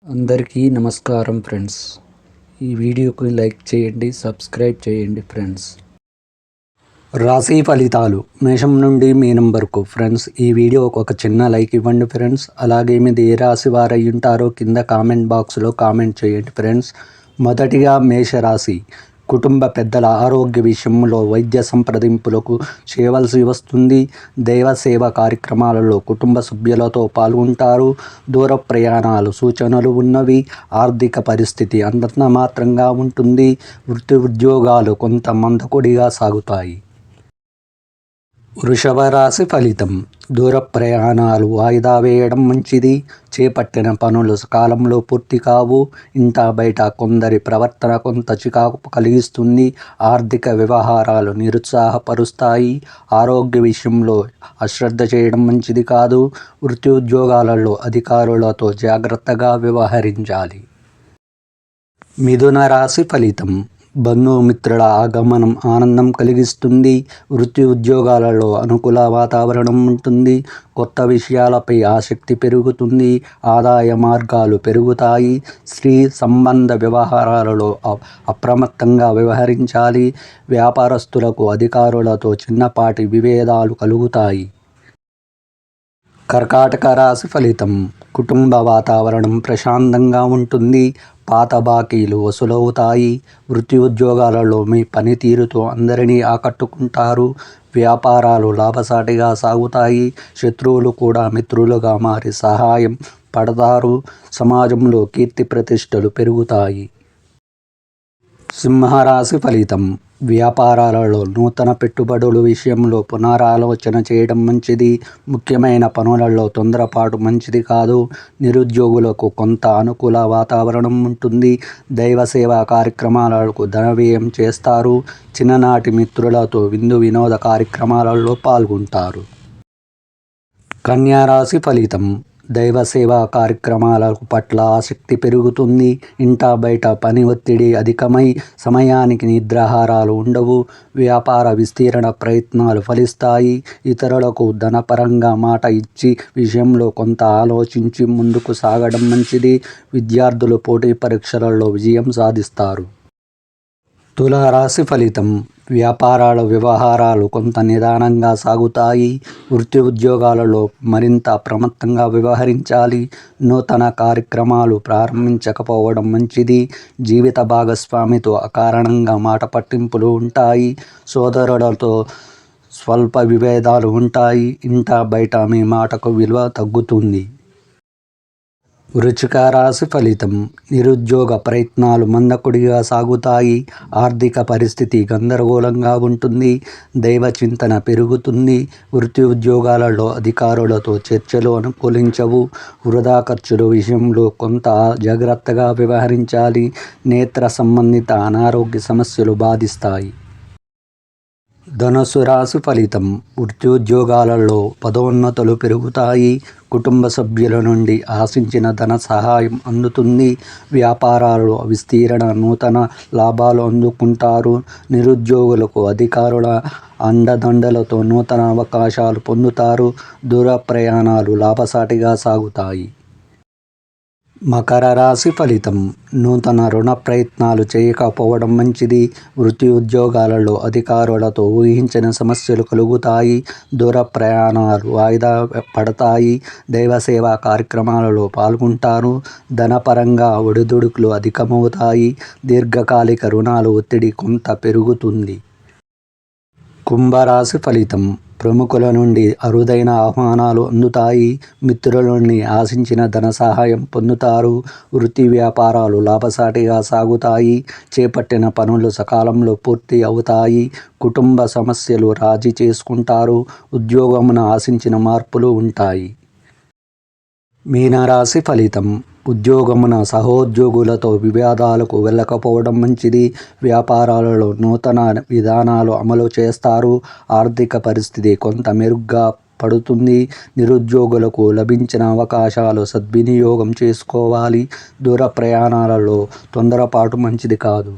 అందరికీ నమస్కారం ఫ్రెండ్స్. ఈ వీడియోకి లైక్ చేయండి, సబ్స్క్రైబ్ చేయండి ఫ్రెండ్స్. రాశి ఫలితాలు మేషం నుండి మీనం వరకు. ఫ్రెండ్స్, ఈ వీడియోకి ఒక చిన్న లైక్ ఇవ్వండి ఫ్రెండ్స్. అలాగే మీది ఏ రాశి వారు అయి ఉంటారో కింద కామెంట్ బాక్స్లో కామెంట్ చేయండి ఫ్రెండ్స్. మొదటిగా మేషరాశి. కుటుంబ పెద్దల ఆరోగ్య విషయంలో వైద్య సంప్రదింపులకు చేయవలసి వస్తుంది. దైవ సేవ కార్యక్రమాలలో కుటుంబ సభ్యులతో పాల్గొంటారు. దూర ప్రయాణాలు సూచనలు ఉన్నవి. ఆర్థిక పరిస్థితి అంతంత మాత్రంగా ఉంటుంది. వృత్తి ఉద్యోగాలు కొంత మందకొడిగా సాగుతాయి. వృషభ రాశి ఫలితం. దూర ప్రయాణాలు వాయిదా వేయడం మంచిది. చేపట్టిన పనులు సకాలంలో పూర్తి కావు. ఇంటా బయట కొందరి ప్రవర్తన కొంత చికాకు కలిగిస్తుంది. ఆర్థిక వ్యవహారాలు నిరుత్సాహపరుస్తాయి. ఆరోగ్య విషయంలో అశ్రద్ధ చేయడం మంచిది కాదు. వృత్తి ఉద్యోగాలలో అధికారులతో జాగ్రత్తగా వ్యవహరించాలి. మిథున రాశి ఫలితం. బంధుమిత్రుల ఆగమనం ఆనందం కలిగిస్తుంది. వృత్తి ఉద్యోగాలలో అనుకూల వాతావరణం ఉంటుంది. కొత్త విషయాలపై ఆసక్తి పెరుగుతుంది. ఆదాయ మార్గాలు పెరుగుతాయి. స్త్రీ సంబంధ వ్యవహారాలలో అప్రమత్తంగా వ్యవహరించాలి. వ్యాపారస్తులకు అధికారులతో చిన్నపాటి విభేదాలు కలుగుతాయి. కర్కాటక రాశి ఫలితం. కుటుంబ వాతావరణం ప్రశాంతంగా ఉంటుంది. పాత బాకీలు వసూలవుతాయి. వృత్తి ఉద్యోగాలలో మీ పనితీరుతో అందరినీ ఆకట్టుకుంటారు. వ్యాపారాలు లాభసాటిగా సాగుతాయి. శత్రువులు కూడా మిత్రులుగా మారి సహాయం పడతారు. సమాజంలో కీర్తి ప్రతిష్టలు పెరుగుతాయి. సింహరాశి ఫలితం. వ్యాపారాలలో నూతన పెట్టుబడుల విషయంలో పునరాలోచన చేయడం మంచిది. ముఖ్యమైన పనులలో తొందరపాటు మంచిది కాదు. నిరుద్యోగులకు కొంత అనుకూల వాతావరణం ఉంటుంది. దైవ సేవా కార్యక్రమాలకు ధన వ్యయం చేస్తారు. చిన్ననాటి మిత్రులతో విందు వినోద కార్యక్రమాలలో పాల్గొంటారు. కన్యా రాశి ఫలితం. దైవ సేవా కార్యక్రమాల పట్ల ఆసక్తి పెరుగుతుంది. ఇంటా బయట పని ఒత్తిడి అధికమై సమయానికి నిద్రాహారాలు ఉండవు. వ్యాపార విస్తీరణ ప్రయత్నాలు ఫలిస్తాయి. ఇతరులకు ధనపరంగా మాట ఇచ్చి విషయంలో కొంత ఆలోచించి ముందుకు సాగడం మంచిది. విద్యార్థులు పోటీ పరీక్షలలో విజయం సాధిస్తారు. తులారాశి ఫలితం. వ్యాపారాల వ్యవహారాలు కొంత నిదానంగా సాగుతాయి. వృత్తి ఉద్యోగాలలో మరింత అప్రమత్తంగా వ్యవహరించాలి. నూతన కార్యక్రమాలు ప్రారంభించకపోవడం మంచిది. జీవిత భాగస్వామితో అకారణంగా మాట పట్టింపులు ఉంటాయి. సోదరులతో స్వల్ప విభేదాలు ఉంటాయి. ఇంటా బయట మీ మాటకు విలువ తగ్గుతుంది. వృశ్చిక రాశి ఫలితం. నిరుద్యోగ ప్రయత్నాలు మందకొడిగా సాగుతాయి. ఆర్థిక పరిస్థితి గందరగోళంగా ఉంటుంది. దైవ చింతన పెరుగుతుంది. వృత్తి ఉద్యోగాలలో అధికారులతో చర్చలు అనుకూలించవు. వృధా ఖర్చుల విషయంలో కొంత జాగ్రత్తగా వ్యవహరించాలి. నేత్ర సంబంధిత అనారోగ్య సమస్యలు బాధిస్తాయి. ధనుస్సు రాశి ఫలితం. వృత్తి ఉద్యోగాలలో పదోన్నతులు పెరుగుతాయి. కుటుంబ సభ్యుల నుండి ఆశించిన ధన సహాయం అందుతుంది. వ్యాపారాలు విస్తీరణ నూతన లాభాలు అందుకుంటారు. నిరుద్యోగులకు అధికారుల అండదండలతో నూతన అవకాశాలు పొందుతారు. దూర ప్రయాణాలు లాభసాటిగా సాగుతాయి. మకర రాశి ఫలితం. నూతన రుణ ప్రయత్నాలు చేయకపోవడం మంచిది. వృత్తి ఉద్యోగాలలో అధికారులతో ఊహించిన సమస్యలు కలుగుతాయి. దూర ప్రయాణాలు వాయిదా పడతాయి. దైవ సేవా కార్యక్రమాలలో పాల్గొంటారు. ధనపరంగా ఒడిదుడుకులు అధికమవుతాయి. దీర్ఘకాలిక రుణాలు ఒత్తిడి కొంత పెరుగుతుంది. కుంభరాశి ఫలితం. ప్రముఖుల నుండి అరుదైన ఆహ్వానాలు అందుతాయి. మిత్రుల నుండి ఆశించిన ధన సహాయం పొందుతారు. వృత్తి వ్యాపారాలు లాభసాటిగా సాగుతాయి. చేపట్టిన పనులు సకాలంలో పూర్తి అవుతాయి. కుటుంబ సమస్యలు రాజీ చేసుకుంటారు. ఉద్యోగమున ఆశించిన మార్పులు ఉంటాయి. మీనరాశి ఫలితం. ఉద్యోగమున సహోద్యోగులతో వివాదాలకు వెళ్ళకపోవడం మంచిది. వ్యాపారాలలో నూతన విధానాలు అమలు చేస్తారు. ఆర్థిక పరిస్థితి కొంత మెరుగ్గా పడుతుంది. నిరుద్యోగులకు లభించిన అవకాశాలు సద్వినియోగం చేసుకోవాలి. దూర ప్రయాణాలలో తొందరపాటు మంచిది కాదు.